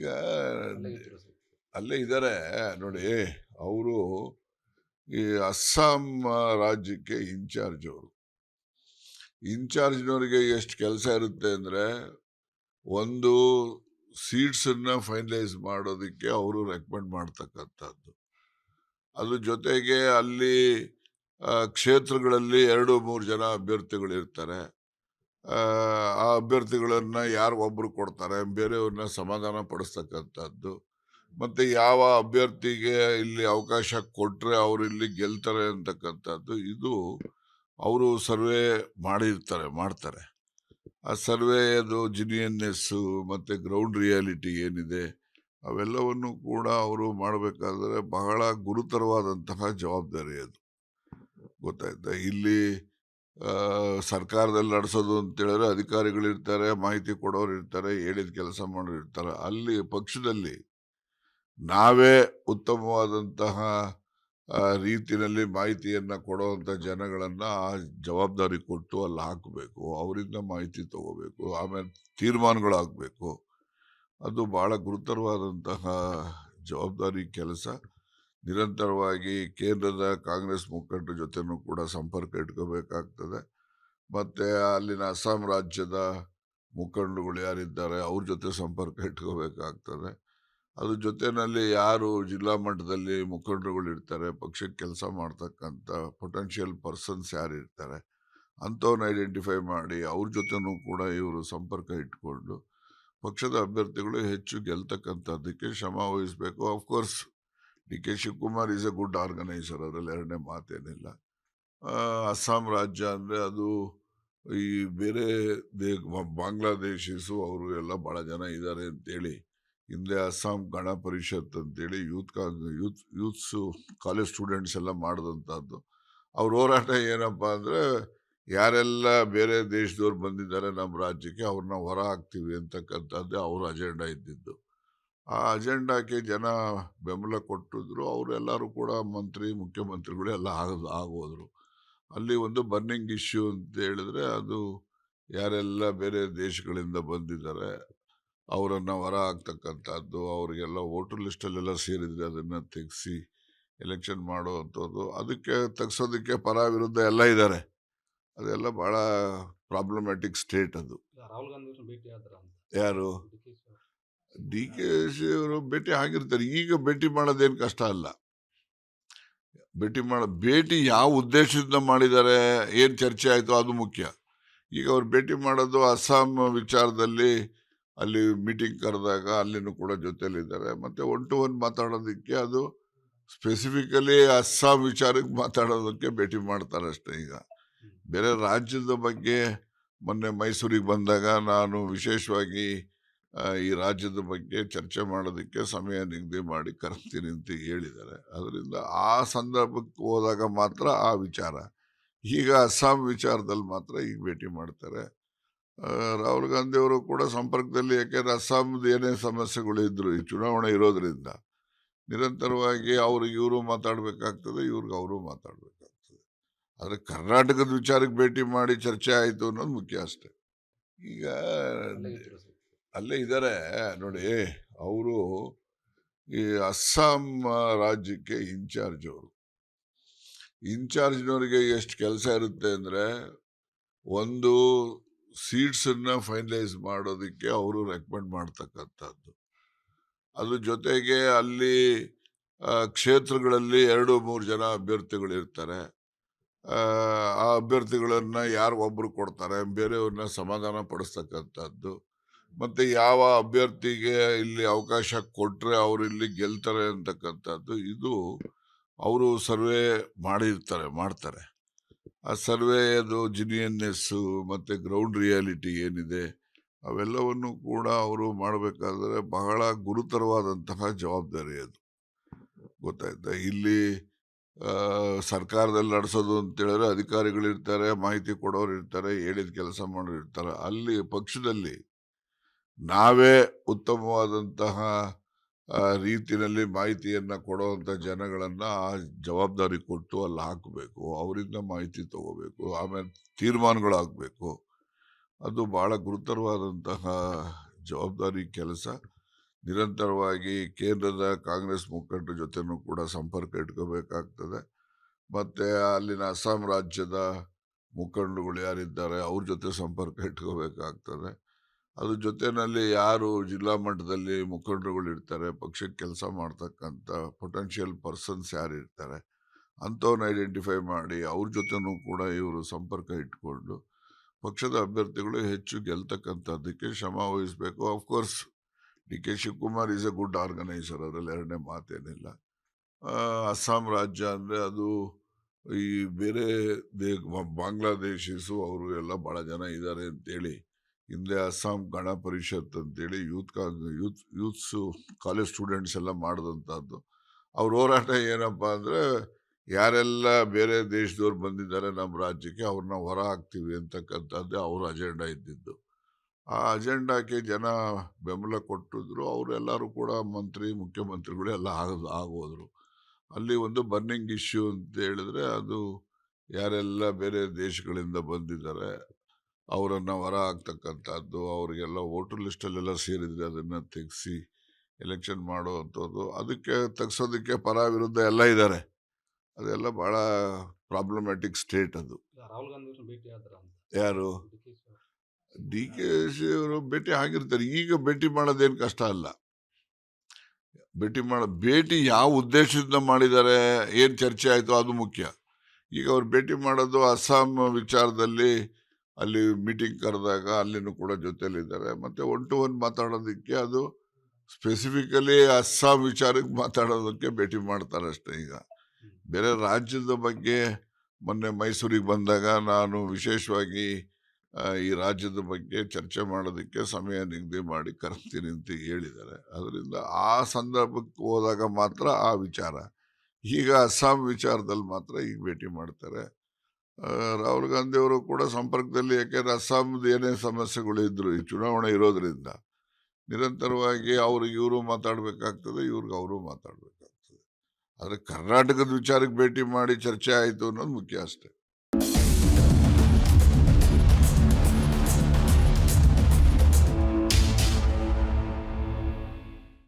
ಈಗ ಅಲ್ಲೇ ಇದ್ದಾರೆ ನೋಡಿ. ಅವರು ಈ ಅಸ್ಸಾಂ ರಾಜ್ಯಕ್ಕೆ ಇನ್ಚಾರ್ಜ್ನವರಿಗೆ ಎಷ್ಟು ಕೆಲಸ ಇರುತ್ತೆ ಅಂದ್ರೆ, ಒಂದು ಸೀಟ್ಸ್ ಅನ್ನ ಫೈನಲೈಸ್ ಮಾಡೋದಕ್ಕೆ ಅವರು ರೆಕಮೆಂಡ್ ಮಾಡ್ತಕ್ಕಂಥದ್ದು. ಅದ್ರ ಜೊತೆಗೆ ಅಲ್ಲಿ ಕ್ಷೇತ್ರಗಳಲ್ಲಿ 2-3 ಜನ ಅಭ್ಯರ್ಥಿಗಳು ಇರ್ತಾರೆ. ಆ ಅಭ್ಯರ್ಥಿಗಳನ್ನ ಯಾರು ಒಬ್ರು ಕೊಡ್ತಾರೆ, ಬೇರೆಯವ್ರನ್ನ ಸಮಾಧಾನ ಪಡಿಸ್ತಕ್ಕಂಥದ್ದು. ಮತ್ತೆ ಯಾವ ಅಭ್ಯರ್ಥಿಗೆ ಇಲ್ಲಿ ಅವಕಾಶ ಕೊಟ್ರೆ ಅವ್ರು ಇಲ್ಲಿ ಗೆಲ್ತಾರೆ ಅಂತಕ್ಕಂಥದ್ದು, ಇದು ಅವರು ಸರ್ವೆ ಮಾಡ್ತಾರೆ. ಆ ಸರ್ವೆದು ಜಿನಿಯನ್ನೆಸ್ ಮತ್ತೆ ಗ್ರೌಂಡ್ ರಿಯಾಲಿಟಿ ಏನಿದೆ ಅವೆಲ್ಲವನ್ನು ಕೂಡ ಅವರು ಮಾಡಬೇಕಾದ್ರೆ ಬಹಳ ಗುರುತರವಾದಂತಹ ಜವಾಬ್ದಾರಿ ಅದು. ಗೊತ್ತಾಯ್ತಾ? ಇಲ್ಲಿ ಸರ್ಕಾರದಲ್ಲಿ ನಡೆಸೋದು ಅಂತ ಹೇಳಿದ್ರೆ ಅಧಿಕಾರಿಗಳಿರ್ತಾರೆ, ಮಾಹಿತಿ ಕೊಡೋರು ಇರ್ತಾರೆ, ಹೇಳಿದ ಕೆಲಸ ಮಾಡೋರು ಇರ್ತಾರೆ. ಅಲ್ಲಿ ಪಕ್ಷದಲ್ಲಿ ನಾವೇ ಉತ್ತಮವಾದಂತಹ ರೀತಿಯಲ್ಲಿ ಮಾಹಿತಿಯನ್ನ ಕೊಡುವಂತ ಜನಗಳನ್ನ ಆ ಜವಾಬ್ದಾರಿ ಕೊಟ್ಟು ಅಲ್ಲಿ ಹಾಕಬೇಕು, ಅವರಿಂದ ಮಾಹಿತಿ ತಗೋಬೇಕು, ಆಮೇಲೆ ತೀರ್ಮಾನಗಳಾಗಬೇಕು. ಅದು ಬಹಳ ಗುರುತರವಾದಂತಹ ಜವಾಬ್ದಾರಿ ಕೆಲಸ. ನಿರಂತರವಾಗಿ ಕೇಂದ್ರದ ಕಾಂಗ್ರೆಸ್ ಮುಖಂಡರ ಜೊತೆನೂ ಕೂಡ ಸಂಪರ್ಕ ಇಟ್ಕೋಬೇಕಾಗ್ತದೆ. ಮತ್ತೆ ಅಲ್ಲಿನ ಅಸ್ಸಾಂ ರಾಜ್ಯದ ಮುಖಂಡರುಗಳು ಯಾರಿದ್ದಾರೆ ಅವ್ರ ಜೊತೆ ಸಂಪರ್ಕ ಇಟ್ಕೋಬೇಕಾಗ್ತದೆ. ಅದ್ರ ಜೊತೆಯಲ್ಲಿ ಯಾರು ಜಿಲ್ಲಾ ಮಟ್ಟದಲ್ಲಿ ಮುಖಂಡರುಗಳು ಇರ್ತಾರೆ, ಪಕ್ಷಕ್ಕೆ ಕೆಲಸ ಮಾಡ್ತಕ್ಕಂಥ ಪೊಟೆನ್ಷಿಯಲ್ ಪರ್ಸನ್ಸ್ ಯಾರು ಇರ್ತಾರೆ ಅಂಥವ್ನ ಐಡೆಂಟಿಫೈ ಮಾಡಿ ಅವ್ರ ಜೊತೆನೂ ಕೂಡ ಇವರು ಸಂಪರ್ಕ ಇಟ್ಕೊಂಡು ಪಕ್ಷದ ಅಭ್ಯರ್ಥಿಗಳು ಹೆಚ್ಚು ಗೆಲ್ತಕ್ಕಂಥದ್ದಕ್ಕೆ ಶ್ರಮ ವಹಿಸಬೇಕು. Of course D K Shivakumar is A good organiser, ಅದರಲ್ಲಿ ಎರಡನೇ ಮಾತೇನಿಲ್ಲ. ಅಸ್ಸಾಂ ರಾಜ್ಯ ಅಂದರೆ ಅದು ಈ ಬೇರೆ ಬಾಂಗ್ಲಾದೇಶಿಸು ಅವರು ಎಲ್ಲ ಭಾಳ ಜನ ಇದ್ದಾರೆ ಅಂತೇಳಿ ಹಿಂದೆ ಅಸ್ಸಾಂ ಗಣ ಪರಿಷತ್ ಅಂತೇಳಿ ಯೂತ್ಸು ಕಾಲೇಜ್ ಸ್ಟೂಡೆಂಟ್ಸ್ ಎಲ್ಲ ಮಾಡಿದಂಥದ್ದು. ಅವ್ರ ಹೋರಾಟ ಏನಪ್ಪ ಅಂದರೆ, ಯಾರೆಲ್ಲ ಬೇರೆ ದೇಶದವ್ರು ಬಂದಿದ್ದಾರೆ ನಮ್ಮ ರಾಜ್ಯಕ್ಕೆ ಅವ್ರನ್ನ ಹೊರ ಹಾಕ್ತೀವಿ ಅಂತಕ್ಕಂಥದ್ದೇ ಅವ್ರ ಅಜೆಂಡಾ ಇದ್ದಿದ್ದು. ಆ ಅಜೆಂಡಾಕ್ಕೆ ಜನ ಬೆಂಬಲ ಕೊಟ್ಟಿದ್ರು. ಅವರೆಲ್ಲರೂ ಕೂಡ ಮುಖ್ಯಮಂತ್ರಿಗಳು ಎಲ್ಲ ಆಗೋದ್ರು. ಅಲ್ಲಿ ಒಂದು ಬರ್ನಿಂಗ್ ಇಶ್ಯೂ ಅಂತ ಹೇಳಿದ್ರೆ ಅದು ಯಾರೆಲ್ಲ ಬೇರೆ ದೇಶಗಳಿಂದ ಬಂದಿದ್ದಾರೆ ಅವರನ್ನು ಹೊರ ಹಾಕ್ತಕ್ಕಂಥದ್ದು, ಅವರಿಗೆಲ್ಲ ವೋಟರ್ ಲಿಸ್ಟಲ್ಲೆಲ್ಲ ಸೇರಿದ್ರೆ ಅದನ್ನು ತೆಗೆಸಿ ಎಲೆಕ್ಷನ್ ಮಾಡುವಂಥದ್ದು. ಅದಕ್ಕೆ ತೆಗ್ಸೋದಕ್ಕೆ ಪರ ವಿರುದ್ಧ ಎಲ್ಲ ಇದ್ದಾರೆ. ಅದೆಲ್ಲ ಬಹಳ ಪ್ರಾಬ್ಲಮ್ಯಾಟಿಕ್ ಸ್ಟೇಟ್ ಅದು. ಯಾರು ಡಿ ಕೆ ಶಿ ಅವರು ಭೇಟಿ ಆಗಿರ್ತಾರೆ. ಈಗ ಭೇಟಿ ಮಾಡೋದೇನು ಕಷ್ಟ ಅಲ್ಲ. ಭೇಟಿ ಯಾವ ಉದ್ದೇಶದಿಂದ ಮಾಡಿದ್ದಾರೆ, ಏನು ಚರ್ಚೆ ಆಯಿತು ಅದು ಮುಖ್ಯ. ಈಗ ಅವ್ರು ಭೇಟಿ ಮಾಡೋದು ಅಸ್ಸಾಂ ವಿಚಾರದಲ್ಲಿ, ಅಲ್ಲಿ ಮೀಟಿಂಗ್ ಕರೆದಾಗ ಅಲ್ಲಿನೂ ಕೂಡ ಜೊತೆಲಿದ್ದಾರೆ. ಮತ್ತೆ 1-to-1 ಮಾತಾಡೋದಕ್ಕೆ ಅದು ಸ್ಪೆಸಿಫಿಕಲಿ ಅಸ್ಸಾಂ ವಿಚಾರಕ್ಕೆ ಮಾತಾಡೋದಕ್ಕೆ ಭೇಟಿ ಮಾಡ್ತಾರೆ ಅಷ್ಟೇ. ಈಗ ಬೇರೆ ರಾಜ್ಯದ ಬಗ್ಗೆ ಮೊನ್ನೆ ಮೈಸೂರಿಗೆ ಬಂದಾಗ ನಾನು ವಿಶೇಷವಾಗಿ ಈ ರಾಜ್ಯದ ಬಗ್ಗೆ ಚರ್ಚೆ ಮಾಡೋದಕ್ಕೆ ಸಮಯ ನಿಗದಿ ಮಾಡಿ ಕರೆಸ್ತೀನಿ ಅಂತ ಹೇಳಿದ್ದಾರೆ. ಅದರಿಂದ ಆ ಸಂದರ್ಭಕ್ಕೆ ಹೋದಾಗ ಮಾತ್ರ ಆ ವಿಚಾರ. ಈಗ ಅಸ್ಸಾಂ ವಿಚಾರದಲ್ಲಿ ಮಾತ್ರ ಈಗ ಭೇಟಿ ಮಾಡ್ತಾರೆ. ರಾಹುಲ್ ಗಾಂಧಿ ಅವರು ಕೂಡ ಸಂಪರ್ಕದಲ್ಲಿ, ಯಾಕೆಂದ್ರೆ ಅಸ್ಸಾಂದು ಏನೇ ಸಮಸ್ಯೆಗಳು ಇದ್ರು ಈ ಚುನಾವಣೆ ಇರೋದ್ರಿಂದ ನಿರಂತರವಾಗಿ ಅವ್ರಿಗೆ ಇವರು ಮಾತಾಡಬೇಕಾಗ್ತದೆ, ಇವ್ರಿಗೆ ಅವರು ಮಾತಾಡಬೇಕಾಗ್ತದೆ. ಆದರೆ ಕರ್ನಾಟಕದ ವಿಚಾರಕ್ಕೆ ಭೇಟಿ ಮಾಡಿ ಚರ್ಚೆ ಆಯಿತು ಅನ್ನೋದು ಮುಖ್ಯ ಅಷ್ಟೆ. ಈಗ ಅಲ್ಲೇ ಇದ್ದಾರೆ ನೋಡಿ. ಅವರು ಈ ಅಸ್ಸಾಂ ರಾಜ್ಯಕ್ಕೆ ಇನ್ಚಾರ್ಜ್ನವರಿಗೆ ಎಷ್ಟು ಕೆಲಸ ಇರುತ್ತೆ ಅಂದ್ರೆ, ಒಂದು ಸೀಟ್ಸ್ ಅನ್ನ ಫೈನಲೈಸ್ ಮಾಡೋದಕ್ಕೆ ಅವರು ರೆಕಮೆಂಡ್ ಮಾಡ್ತಕ್ಕಂಥದ್ದು. ಅದ್ರ ಜೊತೆಗೆ ಅಲ್ಲಿ ಕ್ಷೇತ್ರಗಳಲ್ಲಿ 2-3 ಜನ ಅಭ್ಯರ್ಥಿಗಳು ಇರ್ತಾರೆ. ಆ ಅಭ್ಯರ್ಥಿಗಳನ್ನ ಯಾರು ಒಬ್ರು ಕೊಡ್ತಾರೆ, ಬೇರೆಯವ್ರನ್ನ ಸಮಾಧಾನ ಪಡಿಸ್ತಕ್ಕಂಥದ್ದು. ಮತ್ತೆ ಯಾವ ಅಭ್ಯರ್ಥಿಗೆ ಇಲ್ಲಿ ಅವಕಾಶ ಕೊಟ್ರೆ ಅವ್ರು ಇಲ್ಲಿ ಗೆಲ್ತಾರೆ ಅಂತಕ್ಕಂಥದ್ದು, ಇದು ಅವರು ಸರ್ವೆ ಮಾಡ್ತಾರೆ. ಆ ಸರ್ವೆದು ಜಿನಿಯನ್ನೆಸ್ ಮತ್ತೆ ಗ್ರೌಂಡ್ ರಿಯಾಲಿಟಿ ಏನಿದೆ ಅವೆಲ್ಲವನ್ನು ಕೂಡ ಅವರು ಮಾಡಬೇಕಾದ್ರೆ ಬಹಳ ಗುರುತರವಾದಂತಹ ಜವಾಬ್ದಾರಿ ಅದು. ಗೊತ್ತಾಯ್ತಾ? ಇಲ್ಲಿ ಸರ್ಕಾರದಲ್ಲಿ ನಡೆಸೋದು ಅಂತ ಹೇಳಿದ್ರೆ ಅಧಿಕಾರಿಗಳಿರ್ತಾರೆ, ಮಾಹಿತಿ ಕೊಡೋರು ಇರ್ತಾರೆ, ಹೇಳಿದ ಕೆಲಸ ಮಾಡೋರು ಇರ್ತಾರೆ. ಅಲ್ಲಿ ಪಕ್ಷದಲ್ಲಿ ನಾವೇ ಉತ್ತಮವಾದಂತಹ ರೀತಿಯಲ್ಲಿ ಮಾಹಿತಿಯನ್ನ ಕೊಡುವಂತ ಜನಗಳನ್ನ ಆ ಜವಾಬ್ದಾರಿ ಕೊಟ್ಟು ಅಲ್ಲಿ ಹಾಕಬೇಕು, ಅವರಿಂದ ಮಾಹಿತಿ ತಗೋಬೇಕು, ಆಮೇಲೆ ತೀರ್ಮಾನಗಳಾಗಬೇಕು. ಅದು ಬಹಳ ಗುರುತರವಾದಂತಹ ಜವಾಬ್ದಾರಿ ಕೆಲಸ. ನಿರಂತರವಾಗಿ ಕೇಂದ್ರದ ಕಾಂಗ್ರೆಸ್ ಮುಖಂಡರ ಜೊತೆನೂ ಕೂಡ ಸಂಪರ್ಕ ಇಟ್ಕೋಬೇಕಾಗ್ತದೆ. ಮತ್ತೆ ಅಲ್ಲಿನ ಅಸ್ಸಾಂ ರಾಜ್ಯದ ಮುಖಂಡರುಗಳು ಯಾರಿದ್ದಾರೆ ಅವ್ರ ಜೊತೆ ಸಂಪರ್ಕ ಇಟ್ಕೋಬೇಕಾಗ್ತದೆ. ಅದ್ರ ಜೊತೆಯಲ್ಲಿ ಯಾರು ಜಿಲ್ಲಾ ಮಟ್ಟದಲ್ಲಿ ಮುಖಂಡರುಗಳು ಇರ್ತಾರೆ, ಪಕ್ಷಕ್ಕೆ ಕೆಲಸ ಮಾಡ್ತಕ್ಕಂಥ ಪೊಟೆನ್ಷಿಯಲ್ ಪರ್ಸನ್ಸ್ ಯಾರು ಇರ್ತಾರೆ ಅಂಥವ್ರನ್ನ ಐಡೆಂಟಿಫೈ ಮಾಡಿ ಅವ್ರ ಜೊತೆನೂ ಕೂಡ ಇವರು ಸಂಪರ್ಕ ಇಟ್ಕೊಂಡು ಪಕ್ಷದ ಅಭ್ಯರ್ಥಿಗಳು ಹೆಚ್ಚು ಗೆಲ್ತಕ್ಕಂಥದ್ದಕ್ಕೆ ಶ್ರಮ ವಹಿಸಬೇಕು. Of course D K Shivakumar is A good organiser, ಅದರಲ್ಲಿ ಎರಡನೇ ಮಾತೇನಿಲ್ಲ. ಅಸ್ಸಾಂ ರಾಜ್ಯ ಅಂದರೆ ಅದು ಈ ಬೇರೆ ಬಾಂಗ್ಲಾದೇಶಿಸು ಅವರು ಎಲ್ಲ ಭಾಳ ಜನ ಇದ್ದಾರೆ ಅಂತೇಳಿ ಹಿಂದೆ ಅಸ್ಸಾಂ ಗಣ ಪರಿಷತ್ ಅಂತೇಳಿ ಯೂತ್ಸು ಕಾಲೇಜ್ ಸ್ಟೂಡೆಂಟ್ಸ್ ಎಲ್ಲ ಮಾಡಿದಂಥದ್ದು. ಅವ್ರ ಹೋರಾಟ ಏನಪ್ಪ ಅಂದರೆ ಯಾರೆಲ್ಲ ಬೇರೆ ದೇಶದವ್ರು ಬಂದಿದ್ದಾರೆ ನಮ್ಮ ರಾಜ್ಯಕ್ಕೆ ಅವ್ರನ್ನ ಹೊರ ಹಾಕ್ತೀವಿ ಅಂತಕ್ಕಂಥದ್ದೇ ಅವ್ರ ಅಜೆಂಡಾ ಇದ್ದಿದ್ದು. ಆ ಅಜೆಂಡಾಕ್ಕೆ ಜನ ಬೆಂಬಲ ಕೊಟ್ಟಿದ್ರು. ಅವರೆಲ್ಲರೂ ಕೂಡ ಮುಖ್ಯಮಂತ್ರಿಗಳು ಎಲ್ಲ ಆಗೋದ್ರು. ಅಲ್ಲಿ ಒಂದು ಬರ್ನಿಂಗ್ ಇಶ್ಯೂ ಅಂತ ಹೇಳಿದ್ರೆ ಅದು ಯಾರೆಲ್ಲ ಬೇರೆ ದೇಶಗಳಿಂದ ಬಂದಿದ್ದಾರೆ ಅವರನ್ನು ಹೊರ ಹಾಕ್ತಕ್ಕಂಥದ್ದು, ಅವರಿಗೆಲ್ಲ ವೋಟರ್ ಲಿಸ್ಟಲ್ಲೆಲ್ಲ ಸೇರಿದರೆ ಅದನ್ನು ತೆಗೆಸಿ ಎಲೆಕ್ಷನ್ ಮಾಡುವಂಥದ್ದು. ಅದಕ್ಕೆ ತೆಗ್ಸೋದಕ್ಕೆ ಪರ ವಿರುದ್ಧ ಎಲ್ಲ ಇದ್ದಾರೆ. ಅದೆಲ್ಲ ಭಾಳ ಪ್ರಾಬ್ಲಮ್ಯಾಟಿಕ್ ಸ್ಟೇಟ್ ಅದು. ರಾಹುಲ್ ಗಾಂಧಿ ಭೇಟಿ ಆದ್ರ ಯಾರು ಡಿ ಕೆ ಶಿ ಅವರು ಭೇಟಿ ಆಗಿರ್ತಾರೆ. ಈಗ ಭೇಟಿ ಮಾಡೋದೇನು ಕಷ್ಟ ಅಲ್ಲ. ಭೇಟಿ ಯಾವ ಉದ್ದೇಶದಿಂದ ಮಾಡಿದ್ದಾರೆ, ಏನು ಚರ್ಚೆ ಆಯಿತು ಅದು ಮುಖ್ಯ. ಈಗ ಅವ್ರು ಭೇಟಿ ಮಾಡೋದು ಅಸ್ಸಾಂ ವಿಚಾರದಲ್ಲಿ ಅಲ್ಲಿ ಮೀಟಿಂಗ್ ಕರೆದಾಗ ಅಲ್ಲಿನೂ ಕೂಡ ಜೊತೆಲಿದ್ದಾರೆ. ಮತ್ತು 1 to 1 ಮಾತಾಡೋದಕ್ಕೆ ಅದು ಸ್ಪೆಸಿಫಿಕಲಿ ಅಸ್ಸಾಂ ವಿಚಾರಕ್ಕೆ ಮಾತಾಡೋದಕ್ಕೆ ಭೇಟಿ ಮಾಡ್ತಾರೆ ಅಷ್ಟೇ. ಈಗ ಬೇರೆ ರಾಜ್ಯದ ಬಗ್ಗೆ ಮೊನ್ನೆ ಮೈಸೂರಿಗೆ ಬಂದಾಗ ನಾನು ವಿಶೇಷವಾಗಿ ಈ ರಾಜ್ಯದ ಬಗ್ಗೆ ಚರ್ಚೆ ಮಾಡೋದಕ್ಕೆ ಸಮಯ ನಿಗದಿ ಮಾಡಿ ಕರೆಸ್ತೀನಿ ಅಂತ ಹೇಳಿದ್ದಾರೆ. ಅದರಿಂದ ಆ ಸಂದರ್ಭಕ್ಕೆ ಹೋದಾಗ ಮಾತ್ರ ಆ ವಿಚಾರ. ಈಗ ಅಸ್ಸಾಂ ವಿಚಾರದಲ್ಲಿ ಮಾತ್ರ ಈಗ ಭೇಟಿ ಮಾಡ್ತಾರೆ. ರಾಹುಲ್ ಗಾಂಧಿ ಅವರು ಕೂಡ ಸಂಪರ್ಕದಲ್ಲಿ, ಯಾಕೆಂದರೆ ಅಸ್ಸಾಂದು ಏನೇ ಸಮಸ್ಯೆಗಳು ಇದ್ರು ಈ ಚುನಾವಣೆ ಇರೋದ್ರಿಂದ ನಿರಂತರವಾಗಿ ಅವ್ರಿಗೆ ಇವರು ಮಾತಾಡಬೇಕಾಗ್ತದೆ, ಇವ್ರಿಗೆ ಅವರು ಮಾತಾಡಬೇಕಾಗ್ತದೆ. ಆದರೆ ಕರ್ನಾಟಕದ ವಿಚಾರಕ್ಕೆ ಭೇಟಿ ಮಾಡಿ ಚರ್ಚೆ ಆಯಿತು ಅನ್ನೋದು ಮುಖ್ಯ ಅಷ್ಟೇ.